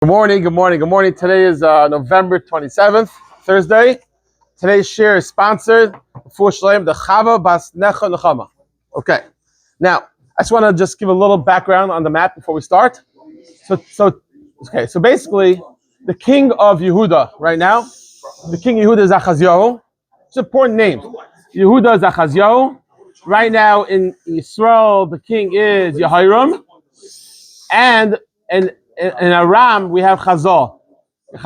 Good morning. Today is November 27th, Thursday. Today's share is sponsored for Shalem, the Chava Bas Necha Nechama. Okay, now I just want to just give a little background on the map before we start. So basically, the king of Yehuda right now, the king of Yehuda is Achazyahu. It's an important name. Yehuda is Achazyahu. Right now in Israel, the king is Yehoram, and in Aram, we have Chazal. We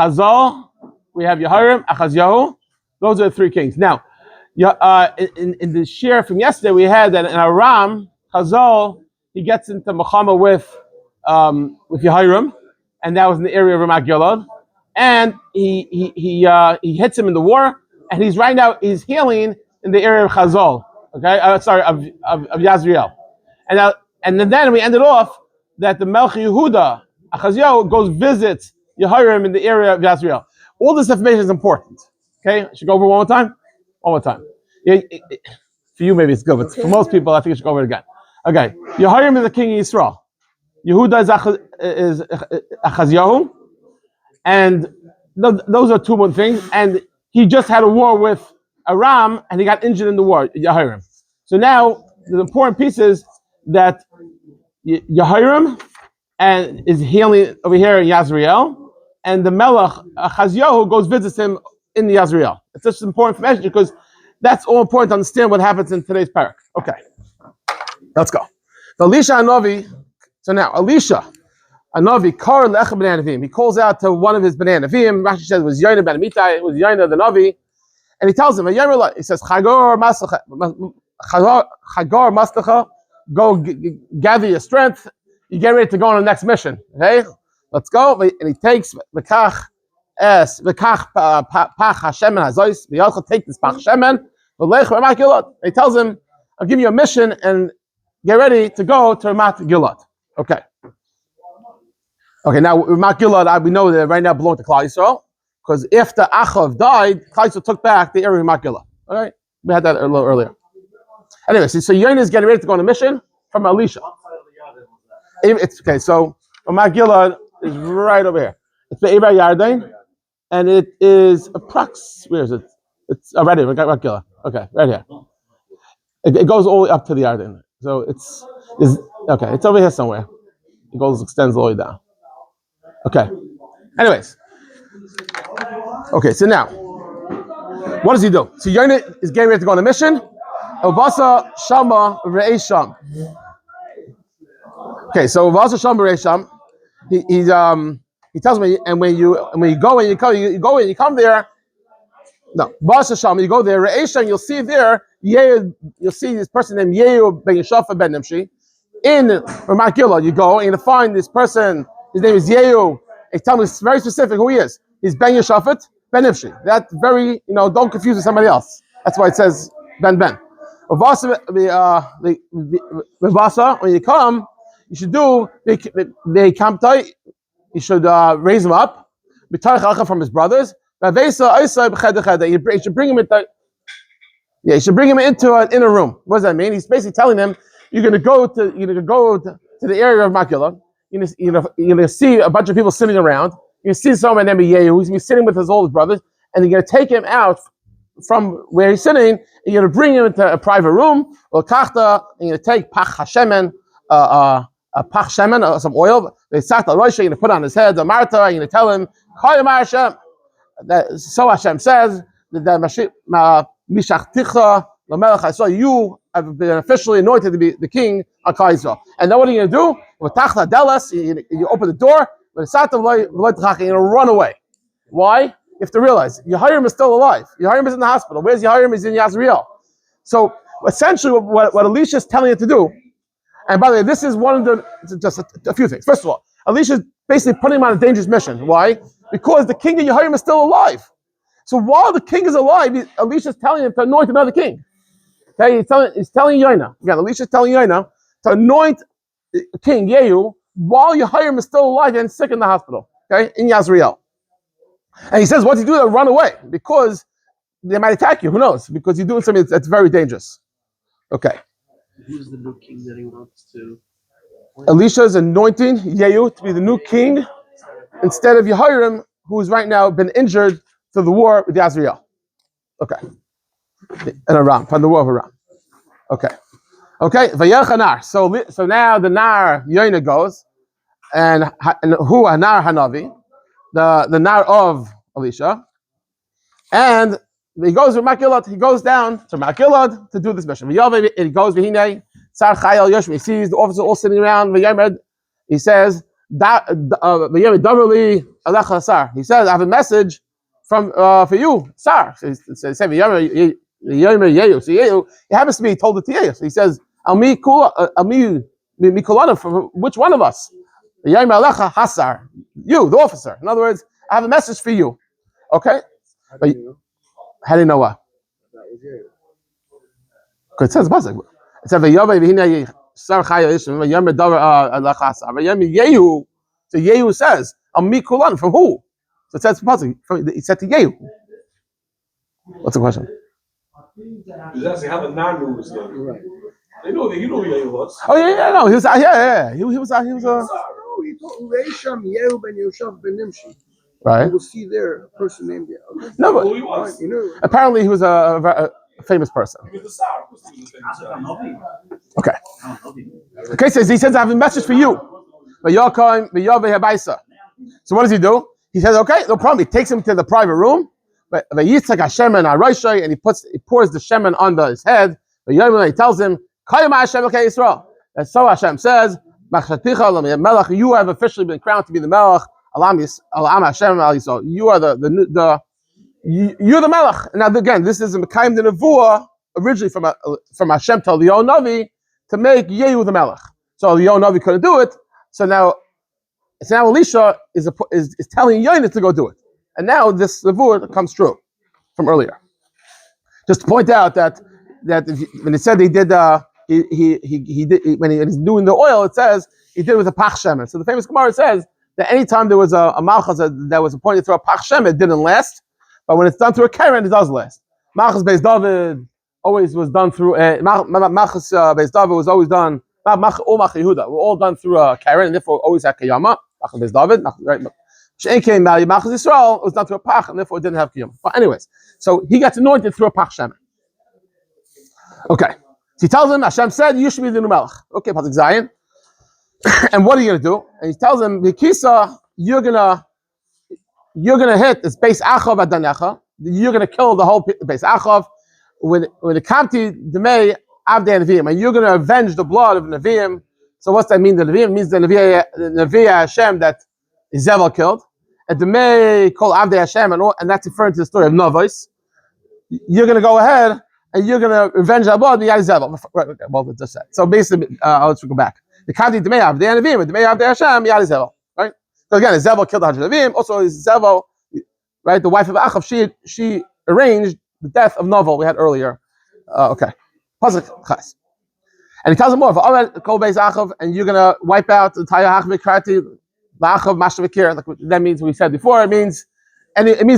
have Yehoram, Achazyahu. Those are the three kings. Now, in the share from yesterday, we had that in Aram, Chazal, he gets into Mechama with Yehoram, and that was in the area of Ramot Gilad, and he hits him in the war, and he's healing in the area of Chazal. Okay, of Yisrael, and then we ended off that the Malchus Yehuda, Achazyahu, goes visits Yehoram in the area of Yisrael. All this information is important. Okay, I should go over one more time. For you, maybe it's good, but for most people, I think I should go over it again. Okay, Yehoram is the king of Israel. Yehuda is Achazyahu, and those are two important things. And he just had a war with Aram, and he got injured in the war, Yehoram. So now the important piece is that Yehoram and is healing over here in Yisrael, and the Melech Achazyahu goes visits him in the Yisrael. It's just important information because that's all important to understand what happens in today's Perek. Okay, let's go. The Elisha Anovi. So now Elisha Anovi Kar Lecha Ben Neviim. He calls out to one of his Ben Neviim. Rashi says it was Yomi Ben Amitai. It was Yomi the Novi, and he tells him, he says Chagor Maslacha. Go gather your strength. You get ready to go on the next mission. Okay, let's go. And he takes the Pach Hashem and Hazois. We also take this Pach Hashem and Ramot Gilad. He tells him, "I'll give you a mission and get ready to go to Ramot Gilad." Okay. Now Ramot Gilad, we know that right now belongs to Klal Yisrael because after Achav died, Klal Yisrael took back the area of Ramot Gilad. All right, we had that a little earlier. Anyway, so Yomi is getting ready to go on a mission from Elisha. It's okay. So Ramot Gilad is right over here. It's the Eber Yarden, and it is where is it? It's right here. Ramot Gilad. Okay, right here. It goes all the way up to the Yarden. So it's over here somewhere. It extends all the way down. Okay. Anyways. Okay. So now, what does he do? So Yomi is getting ready to go on a mission. Obasa Shama Reisham. Okay, so Obasa Shama Reisham, he tells me, and when you come there. No, Obasa Shama, you go there. Reisham, you'll see there. You'll see this person named Yehu ben Yeshafa ben Nimshi in Ramot Gilad. You go and you find this person. His name is Yehu. He tells me it's very specific who he is. He's ben Yeshafat ben Nimshi. That's very don't confuse with somebody else. That's why it says Ben. When you come, you should do you should raise him up from his brothers. You should bring him into an inner room. What does that mean? He's basically telling them you're going to go to the area of Makila. You're going to see a bunch of people sitting around. You're going to see someone named Yehu who's going to be sitting with his oldest brothers, and you're going to take him out from where he's sitting, and you're going to bring him into a private room, or kachta, and you're going to take pach hashemen, some oil, you're going to put on his head, the marta, and you're going to tell him, Hashem, that so Hashem says, that I saw you have been officially anointed to be the king of Klal Yisrael. And then what are you going to do? You open the door, and you're going to run away. Why? You have to realize Yehoram is still alive. Yehoram is in the hospital. Where's Yehoram? He's in Yisrael. So essentially, what Elisha is telling you to do, and by the way, this is one of just a few things. First of all, Elisha is basically putting him on a dangerous mission. Why? Because the king of Yehoram is still alive. So while the king is alive, Elisha is telling him to anoint another king. Okay, he's telling Yomi. Again, Elisha is telling Yomi to anoint King Yehu while Yehoram is still alive and sick in the hospital. Okay, in Yisrael. And he says, what do you do to run away? Because they might attack you. Who knows? Because you're doing something that's very dangerous. Okay. Who's the new king that he wants to? Elisha is anointing Yehu to be the new king instead of Yehoram, who's right now been injured through the war with Yisrael. Okay. And Aram, from the war of Aram. Okay. Okay. Vayelch So now the Nar Yoina goes, and who Nar Hanavi, the Nar of Elisha, and he goes with Gilad. He goes down to Gilad to do this mission. He goes V'hinei Sar Chayil Yoshmi. He sees the officers all sitting around. He says, he says, I have a message for you, Sar. So Yehu. So Yehu, it happens to be he told it to Yehu. So he says, from which one of us? Hasar, you, the officer. In other words, I have a message for you. Okay? How do you know what? Because it says Bazak. It says Yehu. So Yehu says, Kulan, from who? So it says Bazak. It said to Yehu. What's the question? He's asking how the non was going. Right. They know that you know who Yehu was. Oh yeah, no, he was He was he told Resham Yehu ben Yoshav ben Nimshi. Right. You will see there a person named Yehu. Okay. No, but who he was. Apparently he was a famous person. He was the Okay. Okay, so he says, I have a message for you. So what does he do? He says, okay, no problem. He takes him to the private room. But and he pours the shemen on his head. He tells him, and so Hashem says, you have officially been crowned to be the Melech. You are you're the Melech. Now again, this is a Mekayim the Nevuah originally from Hashem to the Navi to make Yehu the Melech. So the Navi couldn't do it. So now Elisha is telling Yomi to go do it. And now this Nevuah comes true from earlier. Just to point out that when it said he did he did when he's doing the oil, it says he did it with a pach shemen. So the famous Gemara says that anytime there was a Malchus that was appointed through a pach shemen, it didn't last. But when it's done through a keren, it does last. Malchus Beis David always was done through Malchus Beis David was always done. Yehuda were all done through a keren, and therefore always had kiyama. Malchus Beis David, right? Malchus Yisrael was done through a pach, and therefore it didn't have kiyama. But anyways, so he gets anointed through a pach shemen. Okay, so he tells him Hashem said you should be the new melech. Okay, Pasuk Zion. And what are you going to do? And he tells him, Mikisa, you're gonna hit this base Achav Adanecha. You're gonna kill the whole base Achav when the Kamti Demei Avdei Neviim, and you're gonna avenge the blood of Neviim. So what's that mean? The Neviim means the Neviim Hashem that Izevel killed, and Demei called Avdei Hashem, and that's referring to the story of Novos. You're gonna go ahead and you're gonna avenge that blood. Izevel. Right, okay, well, it's just said. So basically, let's go back. The Kamti Demei Avdei Neviim, Demei Avdei Hashem, Izevel. Right. So again, Izevel killed 100 Neviim. Also, Izevel, right, the wife of Achav, she arranged the death of Novel we had earlier. Okay. Pasuk. And he tells him more. And you're gonna wipe out the entire Achav Krati, the Achav Mashavakir. Like that means we said before. It means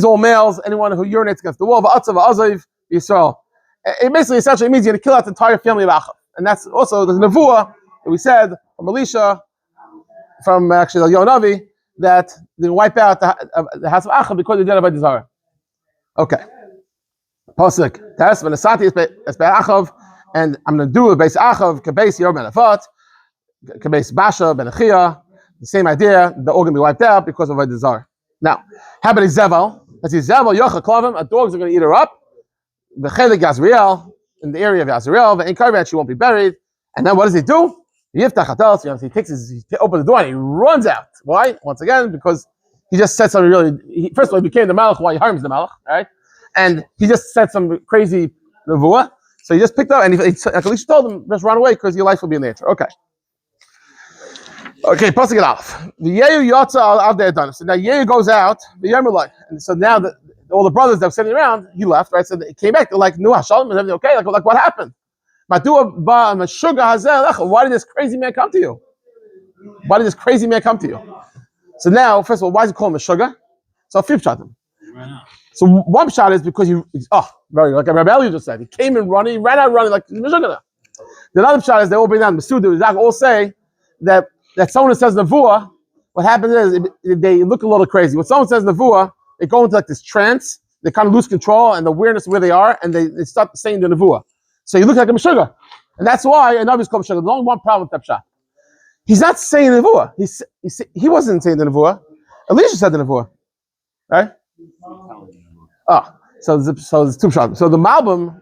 all males, anyone who urinates against the wall. V'atzav Azav Yisrael. It basically essentially means you're gonna kill out the entire family of Achav. And that's also the Nevuah that we said from Elisha, from actually the Yonavi, that they wipe out the house of Achav because they did it by desire. Okay. Pasuk. That's when the Sati is by Achav, and I'm going to do it base Achav, Kabes Yehoram and Achazyahu, Kabes Basha Ben Achia. The same idea. They're all going to be wiped out because of a desire. Now, how about Izevel? Let's see, Izevel Yocha Klavim. Dogs are going to eat her up. The Chelik Yisrael in the area of Yisrael. The Inkarvat she won't be buried. And then what does he do? He opens the door and he runs out. Why? Once again, because he just said something really. First of all, he became the Malach while he harms the Malach, right? And he just said some crazy nevuah. So he just picked up and Elisha told him, just run away because your life will be in danger. Okay. Okay, Pasuk it off. The Yehu Yotza out there done. So now Yehu goes out, the Yemerlai. And so now all the brothers that were sitting around, he left, right? So they came back, they're like, no, Shalom, is everything okay? Like what happened? Why did this crazy man come to you? Why did this crazy man come to you? So now, first of all, why is he calling him a sugar? So a few shot him. So one shot is because very like Rabbi Elia just said, he came in running, he ran out running like sugar. The other shot is they all bring down the Suda. They all say that someone who says Nevuah, what happens is they look a little crazy. When someone says nevuah, they go into like this trance. They kind of lose control and the awareness of where they are, and they start saying the nevuah. So you look like a meshuggah, and that's why a navi is called meshuggah. There's only one problem with that pshat. He's not saying the nevuah. He wasn't saying the nevuah. Elisha said the nevuah, right? So there's two shots. So the Malbim,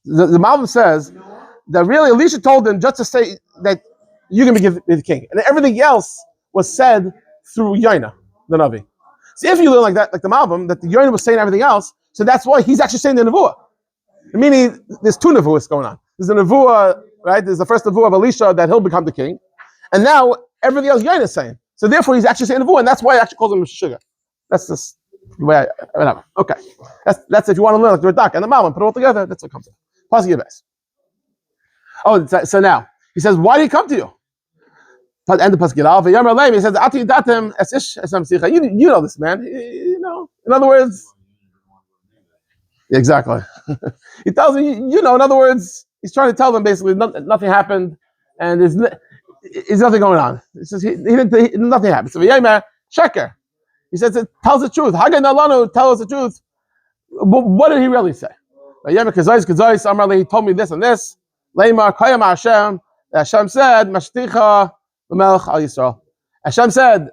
the Malbim says that really Elisha told them just to say that you're going to be the king, and everything else was said through Yaina, the Navi. So if you learn like that, like the Malbim, that the Yaina was saying everything else, so that's why he's actually saying the nevuah. Meaning, there's two nevuahs going on. There's the nevuah, right? There's the first nevuah of Elisha that he'll become the king, and now everything else Yaina is saying. So therefore, he's actually saying nevuah, and that's why he actually calls him sugar. That's just the way whatever. Okay, that's if you want to learn like the Radak and the Malbim, put it all together. That's what comes out. Pause your base. Oh, so now he says, why did he come to you? And the Pascal, he says, "Ati datem esish esam sicha." You know this man. You know. In other words, exactly. He tells me, you know. In other words, he's trying to tell them basically nothing happened, and there's nothing going on. It's just nothing happened. So Yehoram checker. He says it tells the truth. Hagan Alanu tells us the truth. But what did he really say? Yehoram Kazais Amarli. He told me this and this. Leima Kayam Hashem. Hashem said, "Mashticha." Yisrael. Hashem said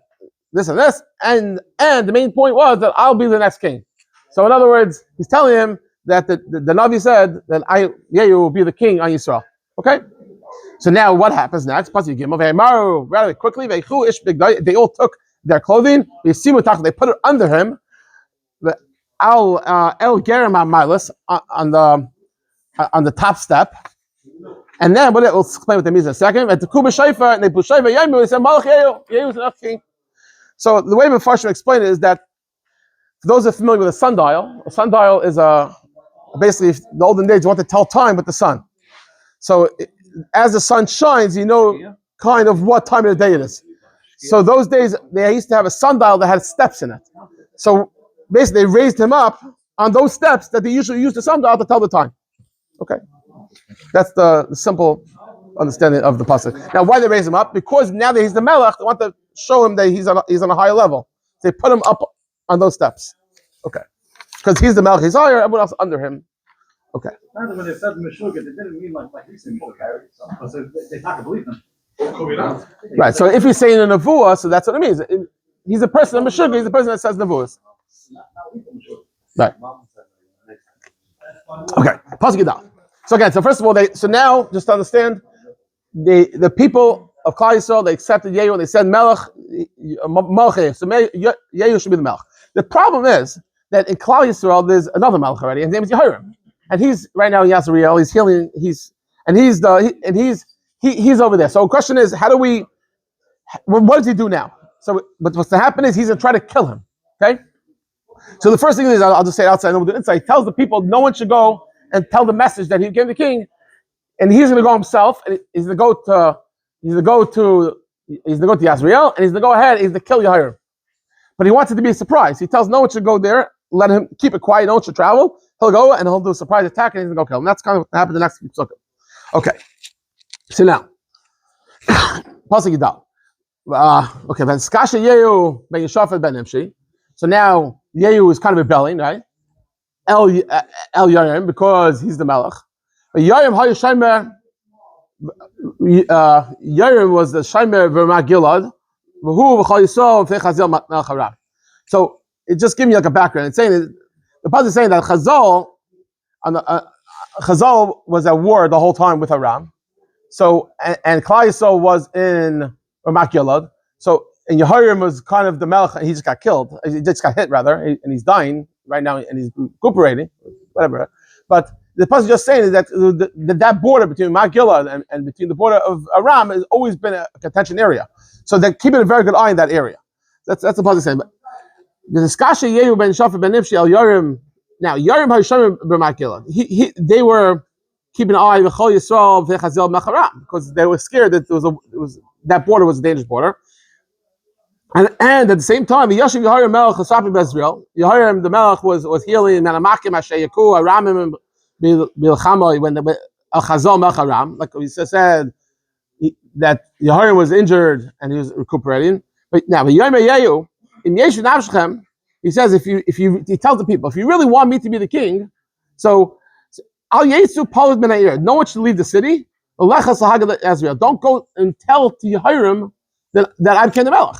this and this, and the main point was that I'll be the next king. So in other words, he's telling him that the Navi said that Yehu will be the king on Yisrael. Okay? So now what happens next? Rather quickly, they all took their clothing, they put it under him, the El Gerim Milas on the top step. And then, but we'll explain what that means in a second. And the Kuba Shaifa, and they put Shaifa Yehu, they said Malach Yehu is the next king. So the way Mepharshim explain it is that for those who are familiar with a sundial is basically in the olden days you want to tell time with the sun. So as the sun shines, you know kind of what time of the day it is. So those days they used to have a sundial that had steps in it. So basically they raised him up on those steps that they usually use the sundial to tell the time. Okay. That's the simple understanding of the pasuk. Now, why they raise him up? Because now that he's the melech, they want to show him that he's on a higher level. So they put him up on those steps. Okay, because he's the melech, he's higher. Everyone else under him. Okay. When they said Meshuggah, they didn't mean like he's saying Meshuggah. So they not to believe him. Right. So if he's saying a nevuah, so that's what it means. He's a person of Meshuggah. He's a person that says nevuahs. Right. Okay. Pasuk Gidal. So again, so first of all, now just to understand, the people of Klal Yisrael, they accepted Yehu and they said Melech, so Yehu should be the Melech. The problem is that in Klal Yisrael there's another Melech already, and his name is Yehoram, and he's right now in Yisrael. He's healing. He's over there. So the question is, what does he do now? So what's to happen is he's going to try to kill him. Okay. So the first thing is, I'll just say it outside, and we'll do it inside. He tells the people no one should go and tell the message that he gave the king, and he's going to go himself, and he's going to go to Yisrael, and he's going to go ahead, he's going to kill Yehoram. But he wants it to be a surprise. He tells no one should go there, let him keep it quiet, no one should travel. He'll go and he'll do a surprise attack, and he's going to go kill him. That's kind of what happened the next week. Okay. So now, Pasuk Yidal. Okay, then Skasha Yehu ben Yeshafat ben Nimshi. So now Yehu is kind of rebelling, right? El Yehoram, because he's the Melech. Yehoram was the Shaimer Ramot Gilad. So it just gives me like a background. It's saying that the pasuk is saying that Chazal was at war the whole time with Aram. So and Klal Yisrael was in Ramot Gilad. So and Yehoram was kind of the Melech. He just got killed. He just got hit rather, and he's dying right now, and he's recuperating, whatever. But the pasuk just saying is that that border between Ramot Gilad and between the border of Aram has always been a contention area. So they're keeping a very good eye on that area. That's the pasuk saying. But the Skasha Yehu ben Shafat ben Nimshi el Yehoram. Now Yehoram Hashem Ramot Gilad. They were keeping an eye on the Chol Yisrael v'Chazil Mecharam because they were scared that it was that border was a dangerous border. And at the same time, Yashiv Yehoram Melech Chasapim Bezriel. Yehoram the Melech was healing Malachim Asheyaku Aramim Bilchamoi when the Achazal Mecharam, like we said that Yehoram was injured and he was recuperating. But But now, Yehu, in Yeshu Navshchem, he says, he tells the people, if you really want me to be the king, so Al Yesu Palad Ben Ayir, no one should leave the city. Don't go and tell to Yehoram that I'm King of Melech.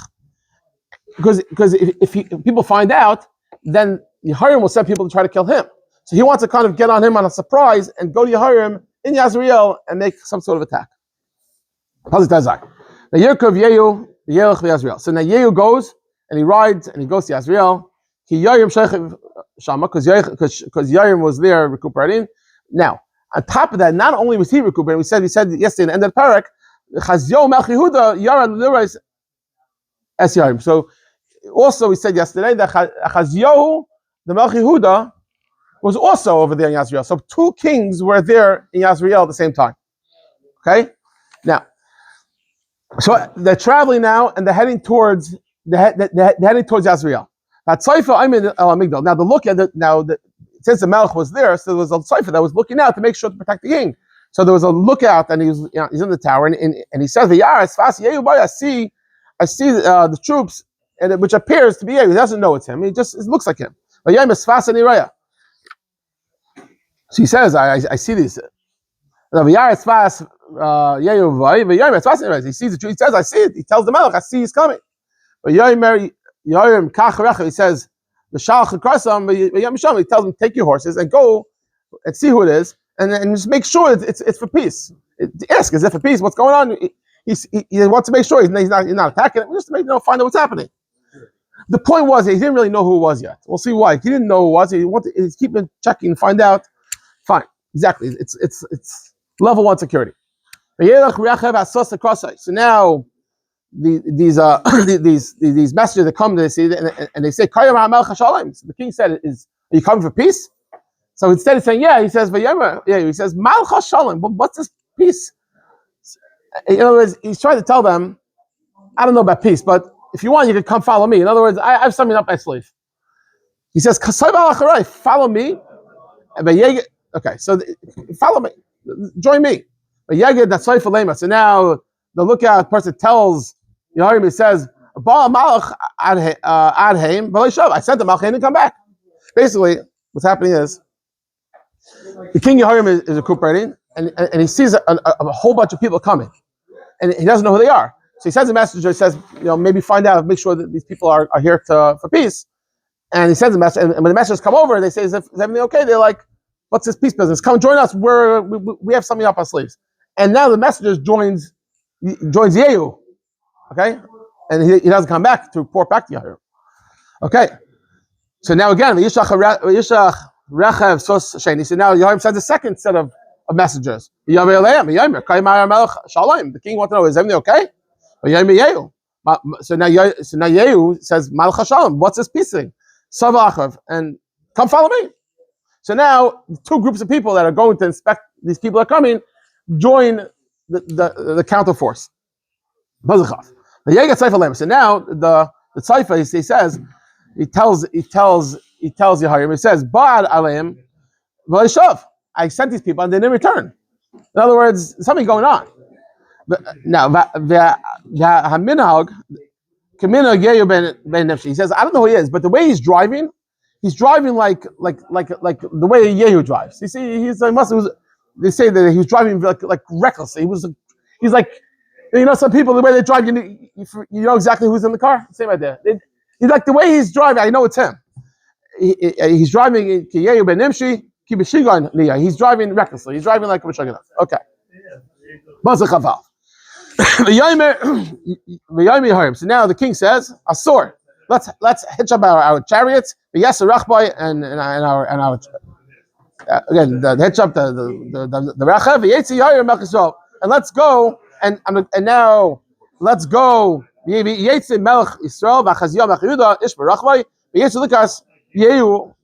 Because if people find out, then Yehoram will send people to try to kill him. So he wants to kind of get on him on a surprise and go to Yehoram in Yazriel and make some sort of attack. Now Yehu, so now Yehu goes and he rides and he goes to Yazriel. Because Yehoram was there recuperating. Now, on top of that, not only was he recuperating, we said yesterday in the end of the Perek, Achazyahu Melch Yehuda Yaran Lirais Es Yehoram. So also we said yesterday that Achazyahu, the Melch Yehuda, was also over there in Yazriel. So two kings were there in Yazriel at the same time. Okay? Now, so they're traveling now and they're heading towards Yazriel. Now the look at it now, since the Melech was there, so there was a cipher that was looking out to make sure to protect the king. So there was a lookout, and he's in the tower, and he says, I see the troops, and which appears to be Yehu. He doesn't know it's him. It looks like him. So he says, I see these. He sees the truth. He says, I see it. He tells the Melech, I see he's coming. But he says, he tells them, take your horses and go and see who it is, and just make sure it's for peace. Ask, is it for peace? What's going on? He wants to make sure he's not attacking it. Just to find out what's happening. The point was he didn't really know who it was yet. We'll see why. He didn't know who it was. He's keeping checking, find out. Fine, exactly. It's level 1 security. So now these messengers that come, they see and they say, so the king said, "Are you coming for peace?" So instead of saying, "Yeah," he says, he says, "Malchus Shalom." What's this peace? In other words, he's trying to tell them, I don't know about peace, but if you want, you can come follow me. In other words, I have something up my sleeve. He says, follow me. Okay, so follow me, join me. So now the lookout person tells Yehoram, he says, I sent the Malachim to come back. Basically, what's happening is the king Yehoram is recuperating, and he sees a whole bunch of people coming, and he doesn't know who they are. So he sends a messenger. He says, maybe find out, make sure that these people are here for peace. And he sends a message, and when the messengers come over, they say, "Is everything okay?" They're like, "What's this peace business? Come join us. We have something up our sleeves." And now the messenger joins Yehu, okay, and he doesn't come back to report back to Yehu. Okay, so now again, Yishach Rechev Sos Sheni. So now Yehoram sends a second set of messengers. The king wants to know, is everything okay? So now Yehu says, Malchus Shalom, what's this peace thing? Achav, and come follow me. So now two groups of people that are going to inspect these people that are coming join the counter force. So now the Tzaifa, he says, he tells Yehoram, he says, Ba'ad Aleim V'Leishav. I sent these people and they didn't return. In other words, there's something going on. Now, Haminag, he says, I don't know who he is, but the way he's driving like the way Yehu drives. You see, they say that he was driving like recklessly. He's like, some people, the way they drive, you know exactly who's in the car. Same idea. He's like, the way he's driving, I know it's him. He's driving Yehu ben Nimshi, he's driving recklessly. He's driving like a Meshuggah. Okay. So now the king says, Asur, let's hitch up our chariots, and our again hitch up the Rachav, and let's go and now let's go. Malchus Yisrael Achazyahu Yehuda Ish Barachvay Yehu.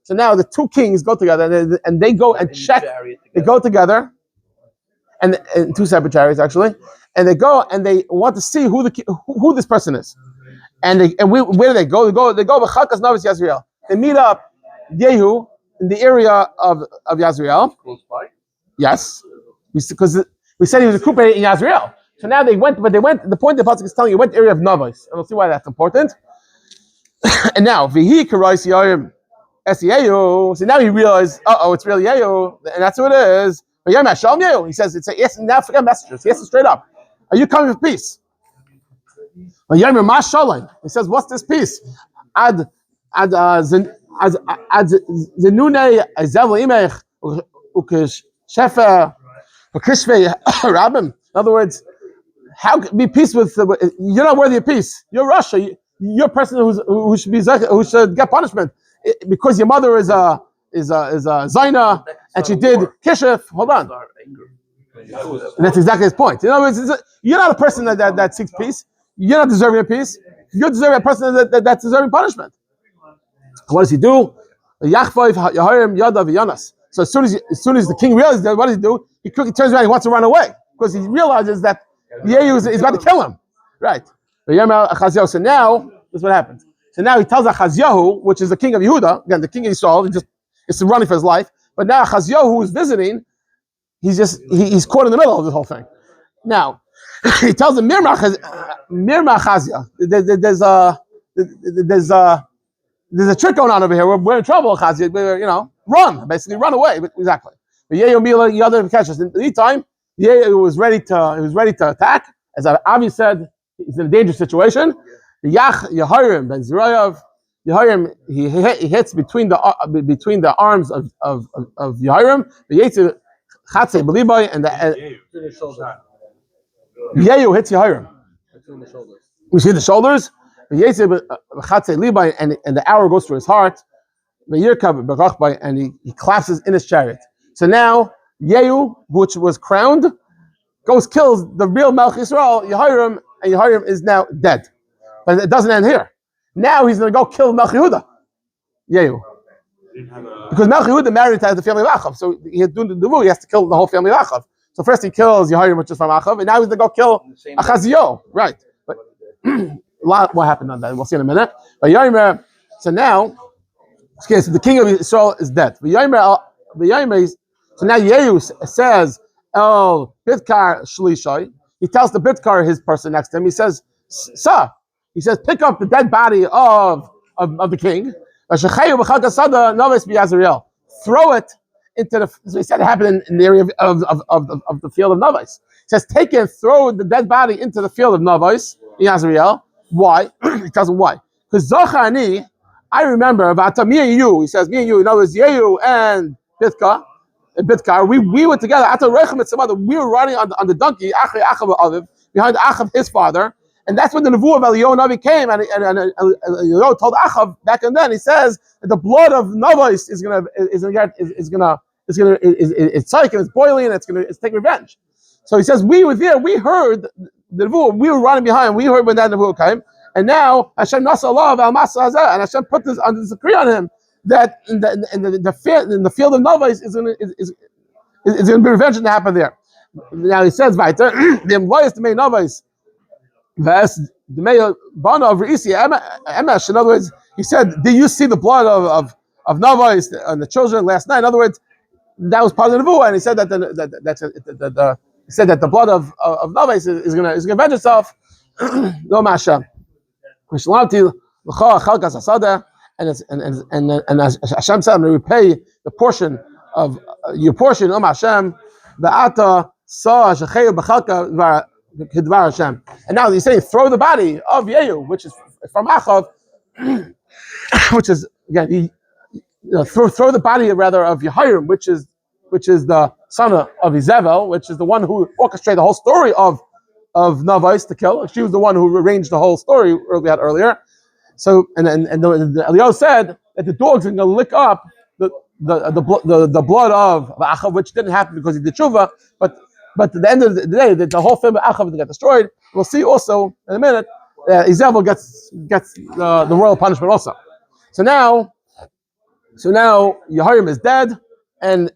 So now the two kings go together and they go and check. They go together, and two separate chariots actually, and they go and they want to see who this person is. And where do they go? They go B'chakas Novis Yazriel. They meet up Yehu in the area of Yazriel. Close by. Yes, because we said he was recuperating in Yazriel. So now they went, but they went. The point the pasuk is telling you went to the area of Navos, and we'll see why that's important. And now Vihi Karais Yehoram Yehu. So now he realized, it's really Yehu, and that's who it is. But Yom Hashem Yehu. He says, it's a yes. Now forget messengers. He asks straight up, are you coming with peace? But Yom Mashalim. He says, what's this peace? Ad Zenune Izevel Imech Ukesh Shefa Ukishve Rabim. In other words, how be peace with? You're not worthy of peace. You're Russia. You're a person who should get punishment because your mother is a Zaina and she did kishuf. Hold on, and that's exactly his point. In other words, you're not a person that seeks peace. You're not deserving of peace. You're deserving a person that's deserving punishment. What does he do? So as soon as the king realizes that, what does he do? He quickly turns around. He wants to run away because he realizes that Yehu is about to kill him. Right. Yehoram and Achazyahu. So now, this is what happens. So now he tells Achazyahu, which is the king of Yehuda, again, the king of Israel, is running for his life. But now Achazyahu, who is visiting, he's caught in the middle of this whole thing. Now, he tells him, Mirma Achazyahu. There's a trick going on over here. We're in trouble, Achazyahu. Run, basically, run away. Exactly. But Yehu other catches. In the meantime, Yehu was ready to attack. As Avi said, he's in a dangerous situation. The Yehoram ben Zerayav, Yehoram he hits between the arms of Yehoram. The Yehu Chatzei Belibai and the Yehu hits Yehoram between the shoulders. We see the shoulders. The Yehu Chatzei Belibai and the arrow goes through his heart. The Yirkav Berachbai and he collapses in his chariot. So now Yehu, which was crowned, kills the real Malchus Yisrael, Yehoram, and Yehoram is now dead. But it doesn't end here. Now he's going to go kill Malchus Yehuda, Yehu. Because Malchus Yehuda married to the family of Achav, so he has to kill the whole family of Achav. So first he kills Yehoram, which is from Achav, and now he's going to go kill Achazyahu. Right. But what happened on that? We'll see in a minute. But Yehoram, so now, so the king of Israel is dead. So now Yehu says, El Bidkar Shlishai. He tells the Bidkar, his person next to him, he says, Sir, he says, pick up the dead body of the king. Throw it into the. So he said it happened in the area of the field of Navos. He says, take it, throw the dead body into the field of Navos in Yazriel. Why? He tells him why. Because Zochani, I remember about me and you. He says, me and you. In other words, Yehu and Bidkar, we were together. We were riding on the donkey, Achav behind Achav, his father, and that's when the Nevuah of Eliyahu came, and Eliyahu told Achav back and then. He says that the blood of Navos is psychic and it's boiling and it's taking revenge. So he says we were there. We heard the Nevuah. We were running behind. We heard when that Nevuah came, and now Hashem Nasa Allah al Masa Hazeh, and Hashem put this under the decree on him that in the field of Navos is going to be revenge to happen there. Now he says, "Weiter the employees to make Navos, the mayor Bana of Reisi Emesh." In other words, he said, "Did you see the blood of Navos and the children last night?" In other words, that was part of the Nevuah, and he said that the blood of Navos is going to avenge itself. No masha. And Hashem said, "I'm going to repay the portion of your portion, Hashem." The saw Hashem. And now he's saying, throw the body of Yehu, which is from Achav, which is again, throw the body rather of Yehoram, which is the son of Izevel, which is the one who orchestrated the whole story of Navos to kill. She was the one who arranged the whole story we had earlier. So and Eliyahu said that the dogs are going to lick up the blood of Achav, which didn't happen because he did tshuva, but at the end of the day, the whole family of Achav got destroyed. We'll see also in a minute that Izevel gets the royal punishment also. So now Yehoram is dead, and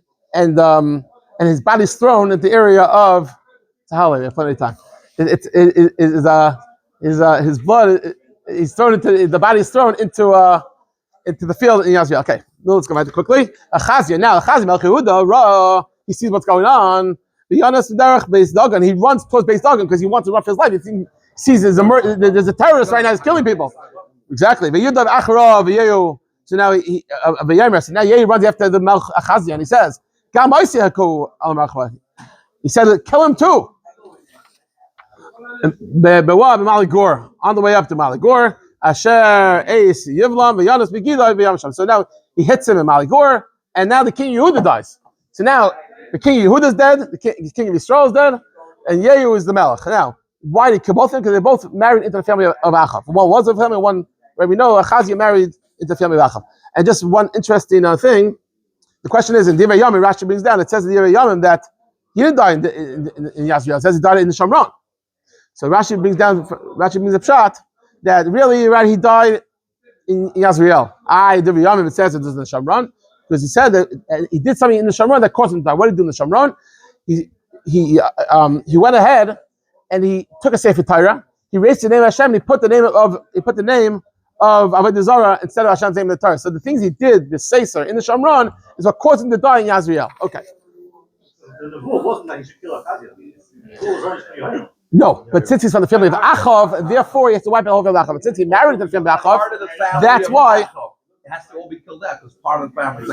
his body's thrown into the area of Tahali. We have plenty of time. His blood. He's thrown into the body is thrown into the field in Yazriel. Okay, let's go back quickly. Achazyahu, Malchus Yehuda, he sees what's going on. V'yanas derech Beis Dagan. He runs towards Beis Dagan because he wants to run for his life. He sees there's a terrorist right now who's killing people. Exactly. Yehuda Achav Yehu. So now so now Yehu runs after the Malchus Achazyahu and he says, he said, kill him too. On the way up to Maligor, Asher Eis Yivlam V'Yanas Begila V'Yamsham. So now he hits him in Maligor, and now the king Yehuda dies. So now the king Yehuda is dead, the king of Yisrael is dead, and Yehu is the Melech. Now, why did he kill both of them? Because they both married into the family of Achav. One was a family, one where we know Achazyahu married into the family of Achav. And just one interesting thing, the question is in Divrei Yomim, Rashi brings down, it says in Divrei Yomim that he didn't die in Yasriel. It says he died in the Shamron. So Rashi brings a pshat that really, right, he died in Yasriel. Divrei Yomim, it says it was in the Shamron, because he said that he did something in the Shamron that caused him to die. What did he do in the Shamron? He went ahead and he took a Sefer Torah. He raised the name of Hashem. And he put the name of Avodah Zarah instead of Hashem's name in the Torah. So the things he did, the Sefer in the Shamron, is what caused him to die in Yasriel. Okay. The rule wasn't that he should kill Achazyahu. The rule was only to kill him. No, but since he's from the family of Achav, therefore he has to wipe the whole family of Achav. But since he married into the family of Achav, that's why. It has to all be killed out because part of the family.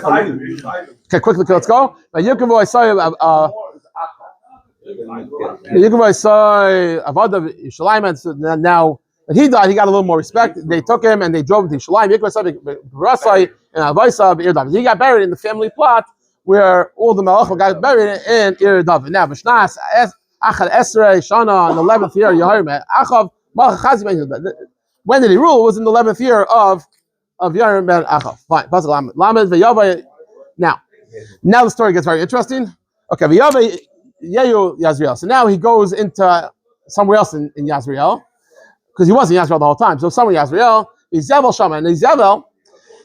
Okay, quickly, let's go. Yehuda Avodah now, when he died, he got a little more respect. They took him and they drove him to Yerushalayim. He got buried in the family plot where all the Malachim got buried in Ir David. Now, B'shnas Achad Esrei Shana in the 11th year, Yehoram and Achav, Malchus Yisrael. When did he rule? It was in the 11th year of Yehoram and Achav. Fine. Now the story gets very interesting. Okay, Yehu Yasriel. So now he goes into somewhere else in Yasriel, because he was in Yasriel the whole time. So somewhere in Yasriel, Izevel Shama, and Izevel,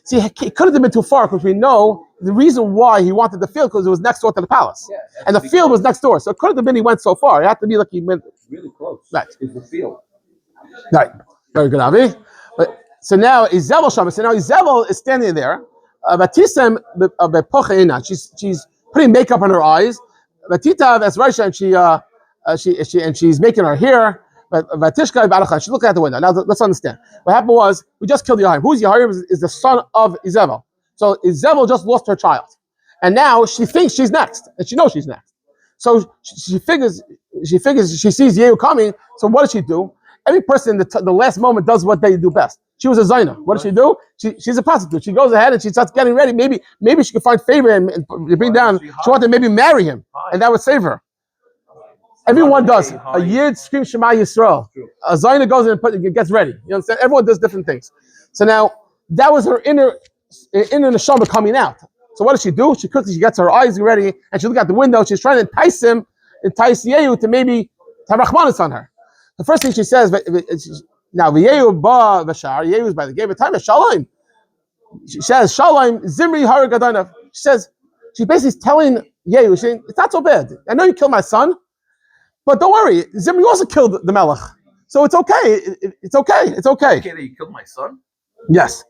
see, he couldn't have been too far because we know the reason why he wanted the field because it was next door to the palace, and the field was next door. So it couldn't have been he went so far. It had to be like he went Really close. right. It's the field. Right, very good, Avi. But so now Izevel Shama. So now Izevel is standing there. She's putting makeup on her eyes. Vatita, that's right, and she's making her hair. Vatishka Balachah. She's looking at the window. Now let's understand. What happened was we just killed Yehoram. Who's Yehoram? Is the son of Izevel. So Izevel just lost her child, and now she thinks she's next, and she knows she's next. So she figures she sees Yehu coming. So what does she do? Every person in the last moment does what they do best. She was a Zaina. What does she do? She's a prostitute. She goes ahead and she starts getting ready. Maybe she could find favor and bring down. She wanted to maybe marry him, and that would save her. Everyone does. A Yid screams Shema Yisrael. A Zaina goes in and gets ready. You understand? Everyone does different things. So now that was her inner neshama coming out. So what does she do? She quickly gets her eyes ready and she looks out the window. She's trying to entice Yehu to maybe have Rachmanis on her. The first thing she says, now Yehu ba v'shar, Yehu is by the gate. But time is Shalom. She says Shalom Zimri Haragadana. She says she's basically telling Yehu, saying it's not so bad. I know you killed my son, but don't worry. Zimri also killed the Melech, so it's okay. It's okay. It's okay. Okay, that you killed my son. Yes.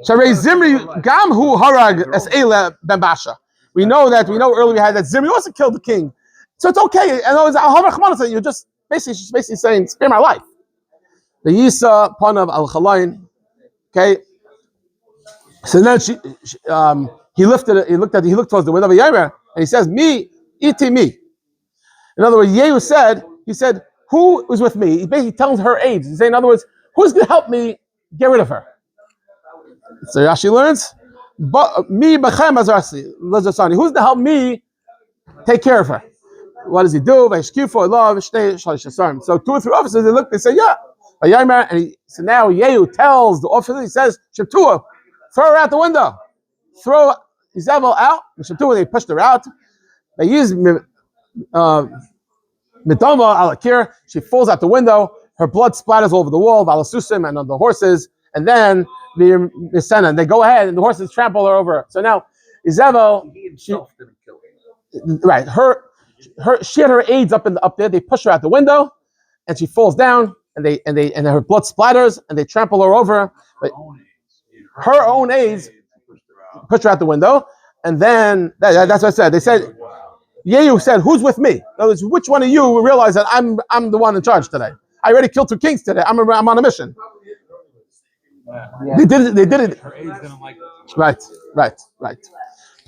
Sharei Zimri Gam Hu Harag Es Eila Ben Basha. We know earlier we had that Zimri also killed the king, so it's okay. And I'll have Rachmanis. You're just she's basically saying spare my life. The Yisa Panav Al Chalain. Okay. So then he looked towards the window of Yehoram and he says, "Me, iti me." In other words, Yehu said, "Who was with me?" He basically tells her age. He's saying, in other words, who's going to help me get rid of her? So Rashi learns, "But me b'chem azarsi l'zasani." Who's to help me take care of her? What does he do? So 2 or 3 officers, they look, they say, "Yeah." So now Yehu tells the officer, he says, "Sheptua, throw her out the window. Throw Izevel out." Sheptua, they pushed her out. They use Midoma Alakir. She falls out the window. Her blood splatters all over the wall, Valasusim, and on the horses. And then they go ahead, and the horses trample her over. So now Izevel, He himself didn't kill her. right? She had her aides up there. They push her out the window, and she falls down. And her blood splatters, and they trample her over. But her own aides push her out the window, and then that's what I said. They said Yehu said, "Who's with me?" In other words, which one of you realize that I'm the one in charge today? I already killed 2 kings today. I'm on a mission. They did it. Right.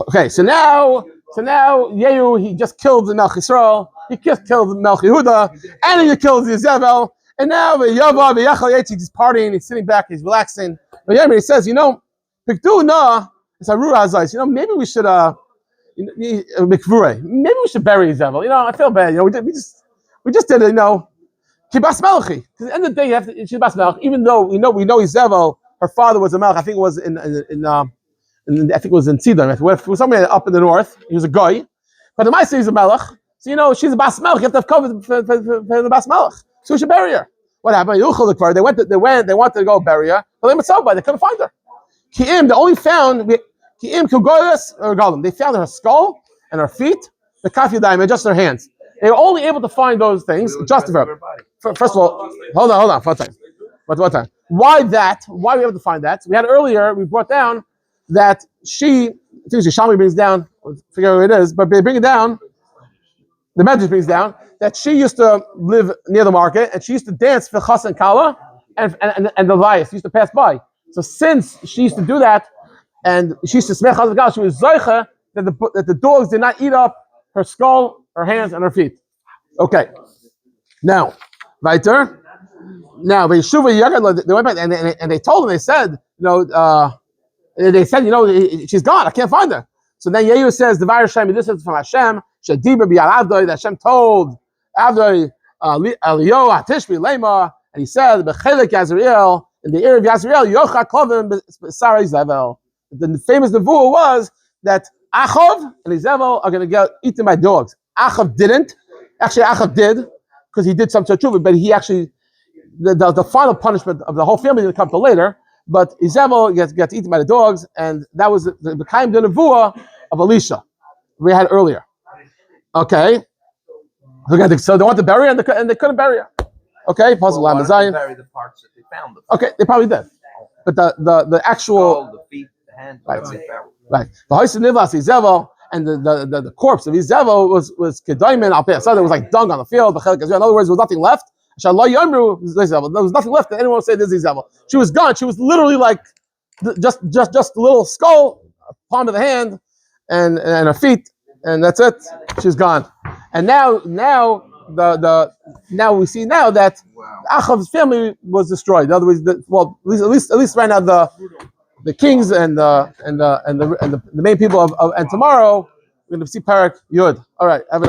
Okay, so now Yehu, he just killed the Malchus Yisrael, he just killed Malchus Yehuda, and he killed Izevel, and now he's partying, he's sitting back, he's relaxing. But Yomi, he says, maybe we should maybe we should bury Izevel. I feel bad. We just did it. Kibas Malachi. Because at the end of the day, you have to Kibas Malachi. Even though we know Izevel, her father was a Malach. I think it was in Sidon. It was somewhere up in the north. He was a guy, but the Ma'aseh is a Malach. So she's a Bas Malach. You have to have covered for the Bas Malach. So we should bury her. What happened? They wanted to go bury her, but they couldn't find her. Ki'im, they only found Ki'im Kugoyas or Galim. They found her skull and her feet, the Kaf Yadayim, and just her hands. They were only able to find those things just for her. First of all, hold on, for a second. What time? Why that? Why were we able to find that? So we had earlier, we brought down that I think Shami brings down, I forget what it is, but they bring it down, the Medrash brings down, that she used to live near the market, and she used to dance for Chas and Kala, and the Vias used to pass by. So since she used to do that, and she used to smell Chas and Kala, she was Zoicha, that the dogs did not eat up her skull, her hands, and her feet. Okay. Now, weiter. Now, they went back and they told him, they said, she's gone. I can't find her. So then Yehu says, "The Hashem, this is from Hashem. That Hashem told Avdoi Elio Atishbi Lema, and he said, "Bechelik Yazriel in the ear of Yazriel Yocha Klovim Sarai Izevel." The famous nevuah was that Achav and Izevel are going to get eaten by dogs. Achav didn't. Actually, Achav did because he did some tshuva, but he actually the final punishment of the whole family didn't come till later. But Izevel gets eaten by the dogs, and that was the kind of nevuah of Elisha we had earlier. Okay, so they want to bury her, and they couldn't bury her. Okay, possible why don't they bury the parts that they found them? Okay, they probably did, but the actual the feet, the hands, right. The Hoysa Nivlas Izevel and the corpse of Izevel was kedaimin al peh. So there was like dung on the field. In other words, there was nothing left. There was nothing left that anyone would say this is Izevel. She was gone. She was literally like just a little skull, palm of the hand, and her feet, and that's it. She's gone. And now we see now that Achav's family was destroyed. In other words, at least right now the kings and the main people and tomorrow we're going to see Perek Yud. All right, have a nice